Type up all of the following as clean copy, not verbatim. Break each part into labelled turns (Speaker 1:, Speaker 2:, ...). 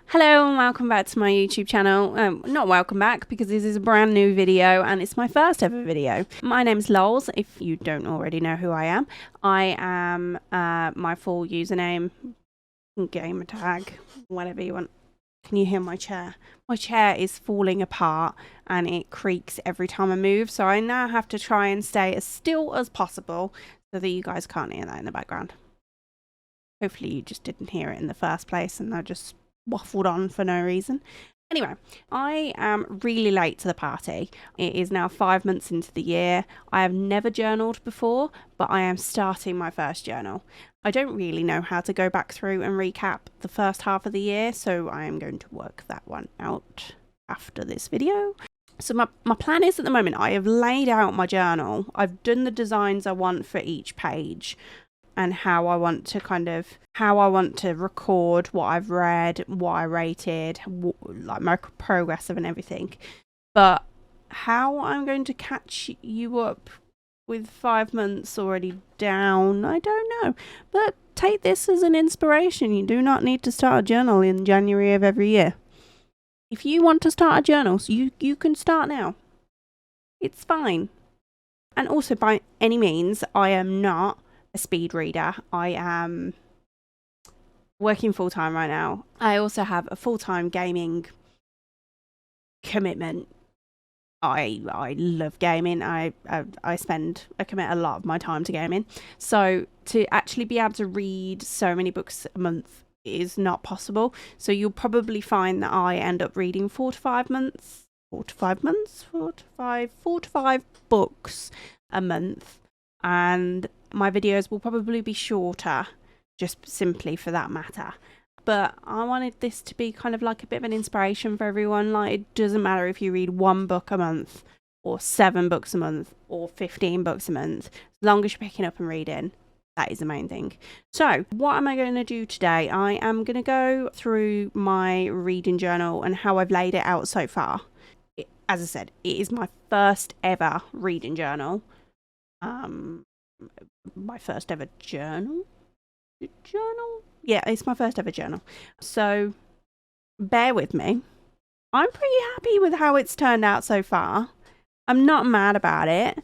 Speaker 1: Hello and welcome back to my YouTube channel. Not welcome back because this is a brand new video and it's my first ever video. My name's Lols, if you don't already know who I am. I am my full username, gamer tag, whatever you want. Can you hear my chair? My chair is falling apart and it creaks every time I move, so I now have to try and stay as still as possible so that you guys can't hear that in the background. Hopefully you just didn't hear it in the first place and I just waffled on for no reason. Anyway, I am really late to the party. It is now 5 months into the year. I have never journaled before, but I am starting my first journal. I don't really know how to go back through and recap the first half of the year, so I am going to work that one out after this video. So my plan is, at the moment, I have laid out my journal. I've done the designs I want for each page and how I want to record what I've read, what I rated, like my progress of and everything. But how I'm going to catch you up with 5 months already down, I don't know. But take this as an inspiration. You do not need to start a journal in January of every year. If you want to start a journal, so you can start now. It's fine. And also, by any means, I am not a speed reader. I am working full-time right now. I also have a full-time gaming commitment. I love gaming. I commit a lot of my time to gaming. So to actually be able to read so many books a month is not possible. So you'll probably find that I end up reading 4 to 5 books a month, and my videos will probably be shorter, just simply for that matter. But I wanted this to be kind of like a bit of an inspiration for everyone. Like, it doesn't matter if you read 1 book a month or 7 books a month or 15 books a month, as long as you're picking up and reading. That is the main thing. So what am I going to do today? I am going to go through my reading journal and how I've laid it out so far. As I said, it is my first ever reading journal. My first ever journal? Yeah, it's my first ever journal. So bear with me. I'm pretty happy with how it's turned out so far. I'm not mad about it.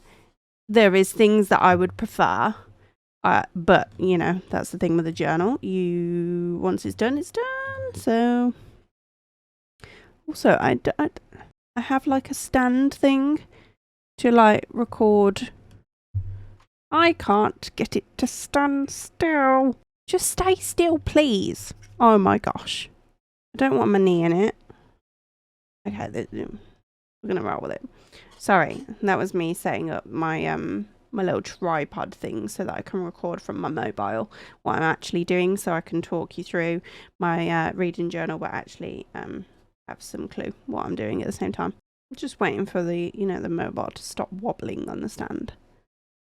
Speaker 1: There is things that I would prefer. But, you know, that's the thing with a journal. Once it's done, it's done. So also, I have like a stand thing to like record. I can't get it to stand still. Just stay still, please. Oh my gosh. I don't want my knee in it. Okay, we're going to roll with it. Sorry, that was me setting up my my little tripod thing so that I can record from my mobile what I'm actually doing, so I can talk you through my reading journal, but actually have some clue what I'm doing at the same time. I'm just waiting for the mobile to stop wobbling on the stand.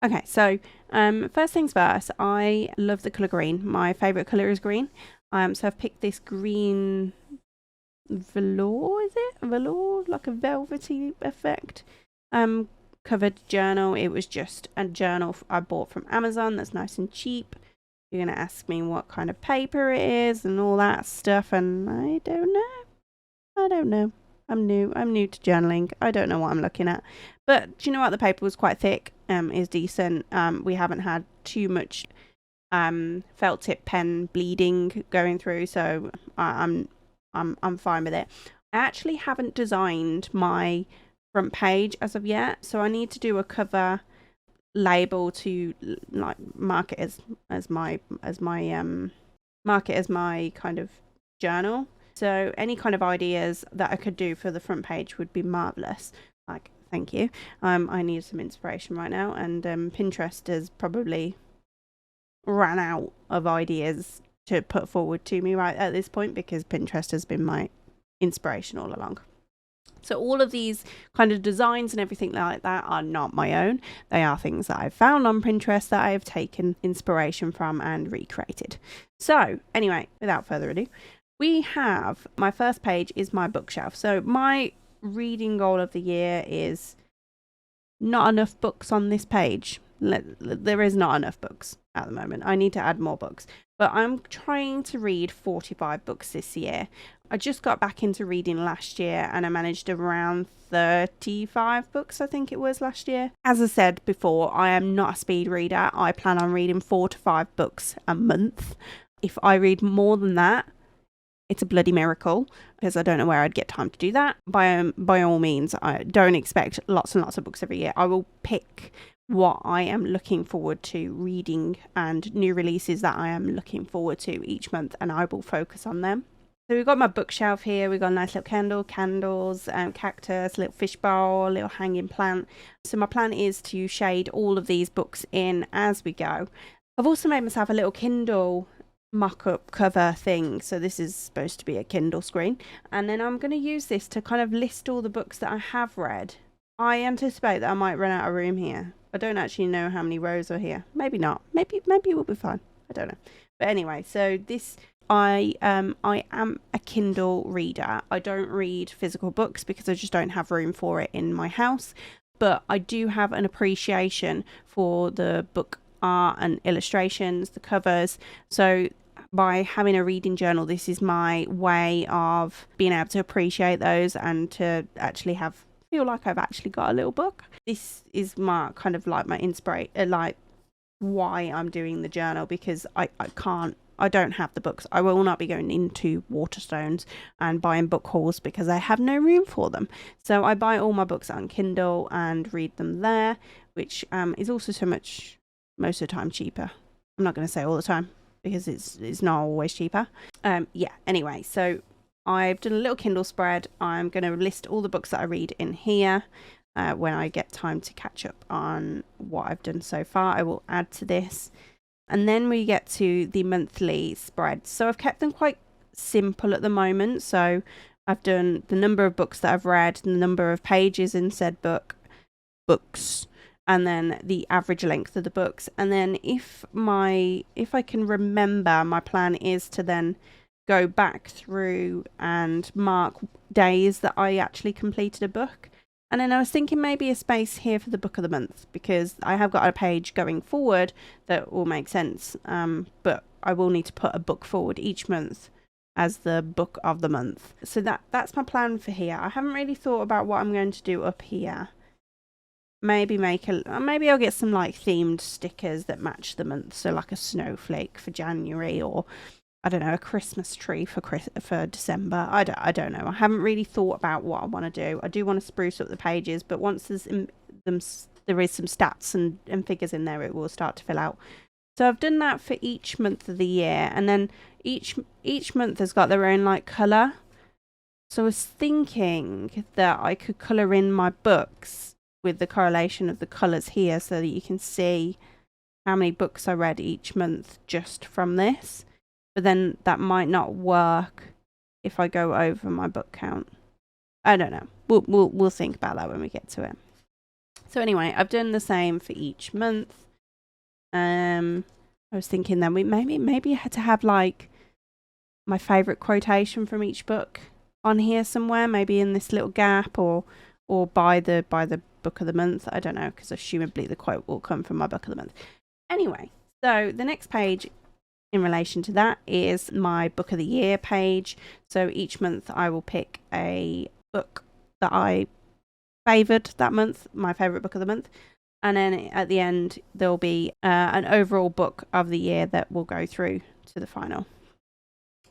Speaker 1: Okay, so first things first, I love the colour green. My favourite colour is green. So I've picked this green velour, is it? Velour? Like a velvety effect. Covered journal. It was just a journal I bought from Amazon that's nice and cheap. You're going to ask me what kind of paper it is and all that stuff, and I don't know. I'm new to journaling. I don't know what I'm looking at. But do you know what? The paper was quite thick. Is decent. We haven't had too much felt tip pen bleeding going through, so I'm fine with it. I actually haven't designed my front page as of yet, so I need to do a cover label to like mark it as my kind of journal. So any kind of ideas that I could do for the front page would be marvelous. Like, thank you. I need some inspiration right now, and Pinterest has probably ran out of ideas to put forward to me right at this point, because Pinterest has been my inspiration all along. So all of these kind of designs and everything like that are not my own. They are things that I've found on Pinterest that I have taken inspiration from and recreated. So anyway, without further ado, we have my first page is my bookshelf. So my reading goal of the year is not enough books on this page. There is not enough books at the moment. I need to add more books. but I'm trying to read 45 books this year. I just got back into reading last year and I managed around 35 books, I think it was last year. As I said before, I am not a speed reader. I plan on reading 4 to 5 books a month. If I read more than that, it's a bloody miracle, because I don't know where I'd get time to do that. By all means, I don't expect lots and lots of books every year. I will pick what I am looking forward to reading and new releases that I am looking forward to each month, and I will focus on them. So we've got my bookshelf here. We've got a nice little candles, cactus, little fish bowl, little hanging plant. So my plan is to shade all of these books in as we go. I've also made myself a little Kindle mock-up cover thing. So this is supposed to be a Kindle screen. And then I'm going to use this to kind of list all the books that I have read. I anticipate that I might run out of room here. I don't actually know how many rows are here. Maybe not. Maybe it will be fine. I don't know. But anyway, so this... I am a Kindle reader. I don't read physical books because I just don't have room for it in my house. But I do have an appreciation for the book art and illustrations, the covers. So by having a reading journal, this is my way of being able to appreciate those and to actually feel like I've actually got a little book. This is my kind of like my inspiration, like why I'm doing the journal, because I don't have the books. I will not be going into Waterstones and buying book hauls because I have no room for them. So I buy all my books on Kindle and read them there, which is also so much, most of the time, cheaper. I'm not going to say all the time because it's not always cheaper. Yeah, anyway, so I've done a little Kindle spread. I'm going to list all the books that I read in here. When I get time to catch up on what I've done so far, I will add to this. And then we get to the monthly spreads. So I've kept them quite simple at the moment. So I've done the number of books that I've read, the number of pages in said books, and then the average length of the books. And then if I can remember, my plan is to then go back through and mark days that I actually completed a book. And then I was thinking maybe a space here for the book of the month, because I have got a page going forward that will make sense. But I will need to put a book forward each month as the book of the month. So that's my plan for here. I haven't really thought about what I'm going to do up here. Maybe I'll get some like themed stickers that match the month. So like a snowflake for January, or I don't know, a Christmas tree for December. I don't know. I haven't really thought about what I want to do. I do want to spruce up the pages, but once there is some stats and figures in there, it will start to fill out. So I've done that for each month of the year, and then each month has got their own like colour. So I was thinking that I could colour in my books with the correlation of the colours here, so that you can see how many books I read each month just from this. But then that might not work if I go over my book count. I don't know. We'll think about that when we get to it. So anyway, I've done the same for each month. I was thinking then maybe I had to have like my favourite quotation from each book on here somewhere, maybe in this little gap, or by the book of the month. I don't know, because assumably the quote will come from my book of the month. Anyway, so the next page in relation to that is my book of the year page. So each month I will pick a book that I favoured that month, my favourite book of the month, and then at the end there'll be an overall book of the year that will go through to the final.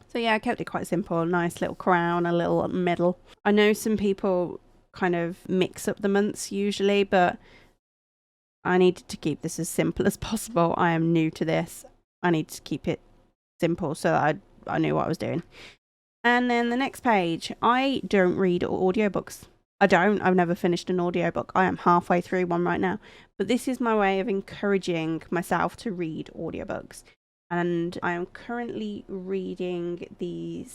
Speaker 1: So yeah, I kept it quite simple. Nice little crown, a little medal. I know some people kind of mix up the months usually, but I needed to keep this as simple as possible. I am new to this. I need to keep it simple so that I knew what I was doing. And then the next page, I don't read audiobooks. I've never finished an audiobook. I am halfway through one right now. But this is my way of encouraging myself to read audiobooks. And I am currently reading the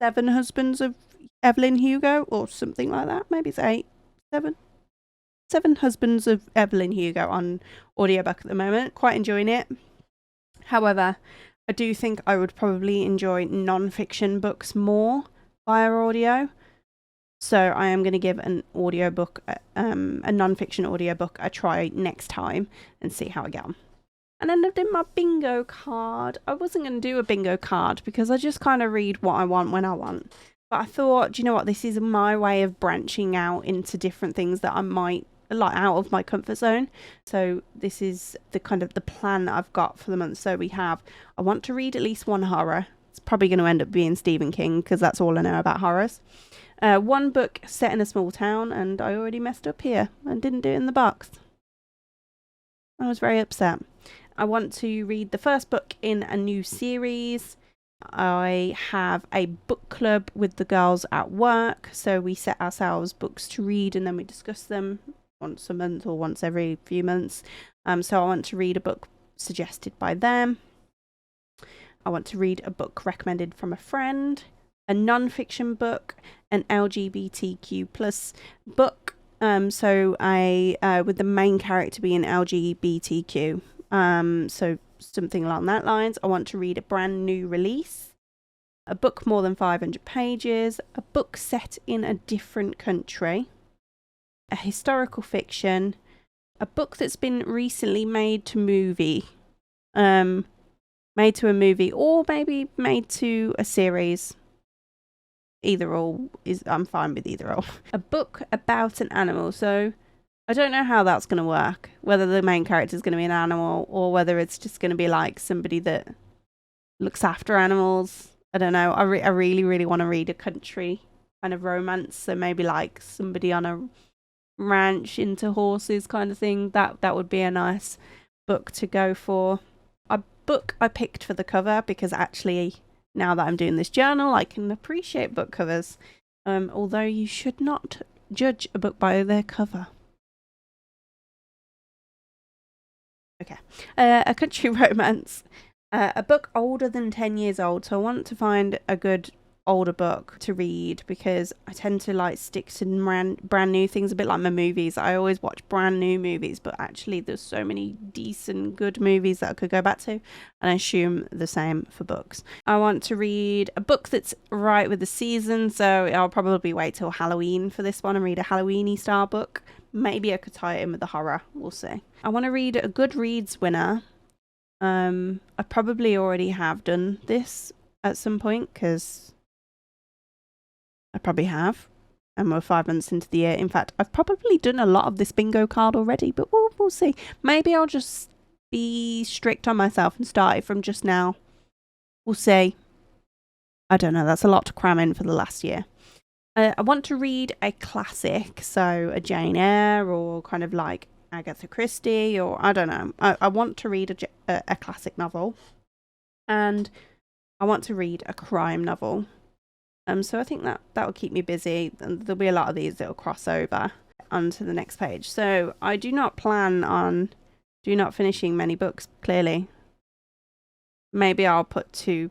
Speaker 1: 7 Husbands of Evelyn Hugo, or something like that. Maybe it's 8, 7. 7 Husbands of Evelyn Hugo on audiobook at the moment. Quite enjoying it. However, I do think I would probably enjoy non-fiction books more via audio. So I am going to give an audiobook, a non-fiction audiobook, a try next time and see how I get on. And then I did my bingo card. I wasn't going to do a bingo card because I just kind of read what I want when I want. But I thought, do you know what? This is my way of branching out into different things that I might like out of my comfort zone. So this is the kind of the plan that I've got for the month. So I want to read at least one horror. It's probably going to end up being Stephen King because that's all I know about horrors. One book set in a small town, and I already messed up here and didn't do it in the box. I was very upset. I want to read the first book in a new series. I have a book club with the girls at work, so we set ourselves books to read and then we discuss them once a month or once every few months. So I want to read a book suggested by them. I want to read a book recommended from a friend, a non-fiction book, an LGBTQ plus book. So with the main character being LGBTQ. So something along that lines. I want to read a brand new release, a book more than 500 pages, a book set in a different country, a historical fiction, a book that's been recently made to a movie, or maybe made to a series. Either or I'm fine with either or. A book about an animal. So I don't know how that's going to work, whether the main character is going to be an animal or whether it's just going to be like somebody that looks after animals. I don't know. I really, really want to read a country kind of romance. So maybe like somebody on a ranch into horses kind of thing. That would be a nice book to go for. A book I picked for the cover because actually now that I'm doing this journal, I can appreciate book covers. Although you should not judge a book by their cover. Okay. A country romance. A book older than 10 years old. So I want to find a good older book to read because I tend to like stick to brand new things, a bit like my movies. I always watch brand new movies, but actually there's so many decent, good movies that I could go back to, and I assume the same for books. I want to read a book that's right with the season, so I'll probably wait till Halloween for this one and read a Halloween-y style book. Maybe I could tie it in with the horror. We'll see. I want to read a Goodreads winner. I probably already have done this at some point because I probably have. And we're 5 months into the year. In fact, I've probably done a lot of this bingo card already, but we'll see. Maybe I'll just be strict on myself and start it from just now. We'll see. I don't know. That's a lot to cram in for the last year. I want to read a classic, so a Jane Eyre or kind of like Agatha Christie, or I don't know. I want to read a classic novel, and I want to read a crime novel. So I think that will keep me busy, and there'll be a lot of these that will cross over onto the next page. So I do not plan on finishing many books, clearly. Maybe I'll put 2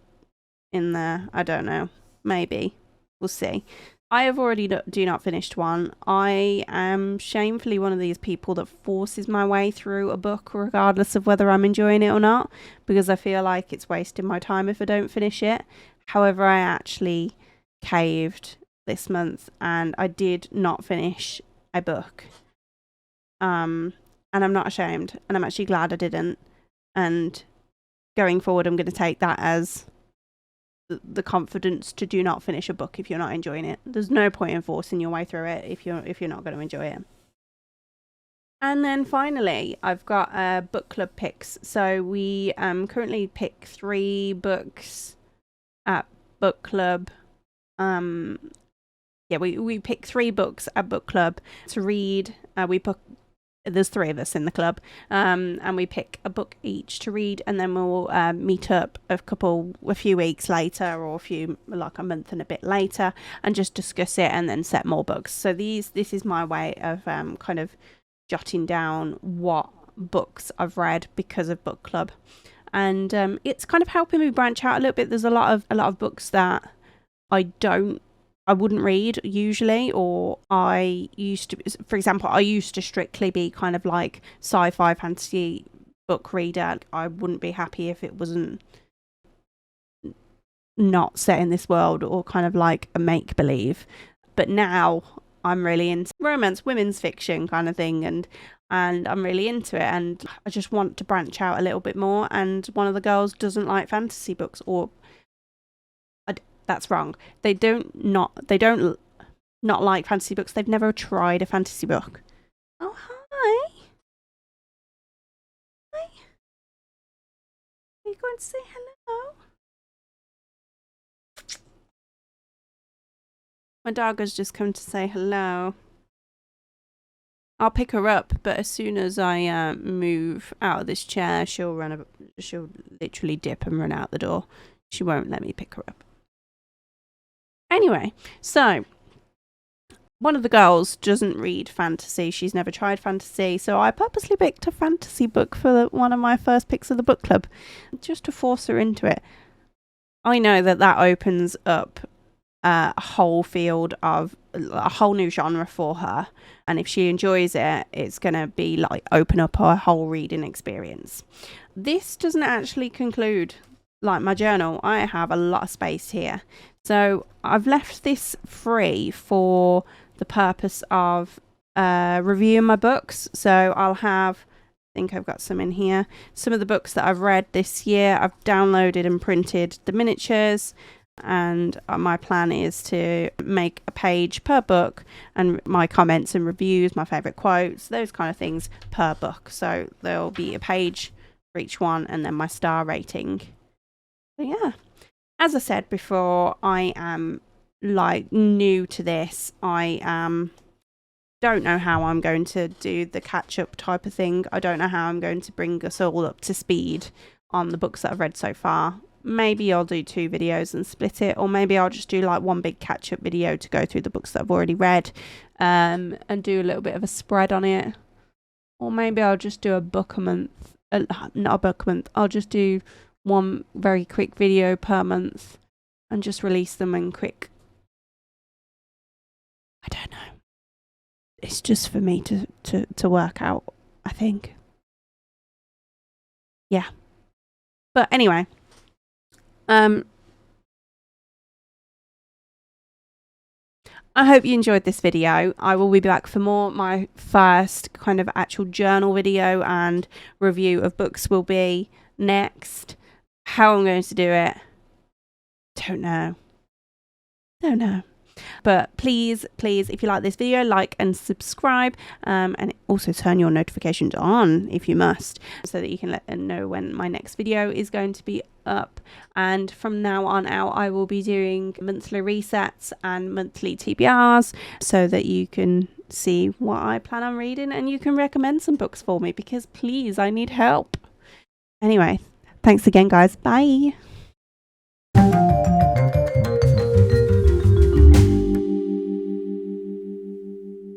Speaker 1: in there. I don't know. Maybe. We'll see. I have already do not finished one. I am shamefully one of these people that forces my way through a book regardless of whether I'm enjoying it or not, because I feel like it's wasting my time if I don't finish it. However, I actually caved this month and I did not finish a book. And I'm not ashamed, and I'm actually glad I didn't. And going forward, I'm going to take that as the confidence to do not finish a book if you're not enjoying it. There's no point in forcing your way through it if you're not going to enjoy it. And then finally, I've got book club picks. So we currently pick 3 books at book club. We pick 3 books at book club to read. There's 3 of us in the club, and we pick a book each to read, and then we'll meet up a few weeks later, or like a month and a bit later, and just discuss it and then set more books. So this is my way of kind of jotting down what books I've read because of book club, and it's kind of helping me branch out a little bit. There's a lot of books that I wouldn't read usually, or I used to strictly be kind of like sci-fi fantasy book reader. I wouldn't be happy if it wasn't not set in this world or kind of like a make-believe. But now I'm really into romance, women's fiction kind of thing, and and I'm really into it, and I just want to branch out a little bit more. And one of the girls doesn't like fantasy books, or that's wrong. They don't not like fantasy books. They've never tried a fantasy book. Oh, hi. Hi. Are you going to say hello? My dog has just come to say hello. I'll pick her up, but as soon as I move out of this chair, she'll literally dip and run out the door. She won't let me pick her up. Anyway, so one of the girls doesn't read fantasy. She's never tried fantasy, so I purposely picked a fantasy book for one of my first picks of the book club, just to force her into it. I know that opens up a whole field of a whole new genre for her, and if she enjoys it, it's gonna be like open up her whole reading experience. This doesn't actually conclude like my journal. I have a lot of space here, so I've left this free for the purpose of reviewing my books. So I'll have, I think I've got some in here, some of the books that I've read this year. I've downloaded and printed the miniatures, and my plan is to make a page per book, and my comments and reviews, my favorite quotes, those kind of things per book. So there'll be a page for each one, and then my star rating. So yeah, as I said before, I am like new to this. I don't know how I'm going to do the catch up type of thing. I don't know how I'm going to bring us all up to speed on the books that I've read so far. Maybe I'll do 2 videos and split it, or maybe I'll just do like one big catch up video to go through the books that I've already read, and do a little bit of a spread on it. Or maybe I'll just do a book a month, not a book a month. I'll just do one very quick video per month and just release them in quick. I don't know. It's just for me to work out, I think. Yeah. But anyway, I hope you enjoyed this video. I will be back for more. My first kind of actual journal video and review of books will be next. How I'm going to do it, don't know. But please, if you like this video, like and subscribe, and also turn your notifications on if you must, so that you can let them know when my next video is going to be up. And from now on out, I will be doing monthly resets and monthly TBRs, so that you can see what I plan on reading, and you can recommend some books for me, because please, I need help. Anyway, thanks again, guys. Bye.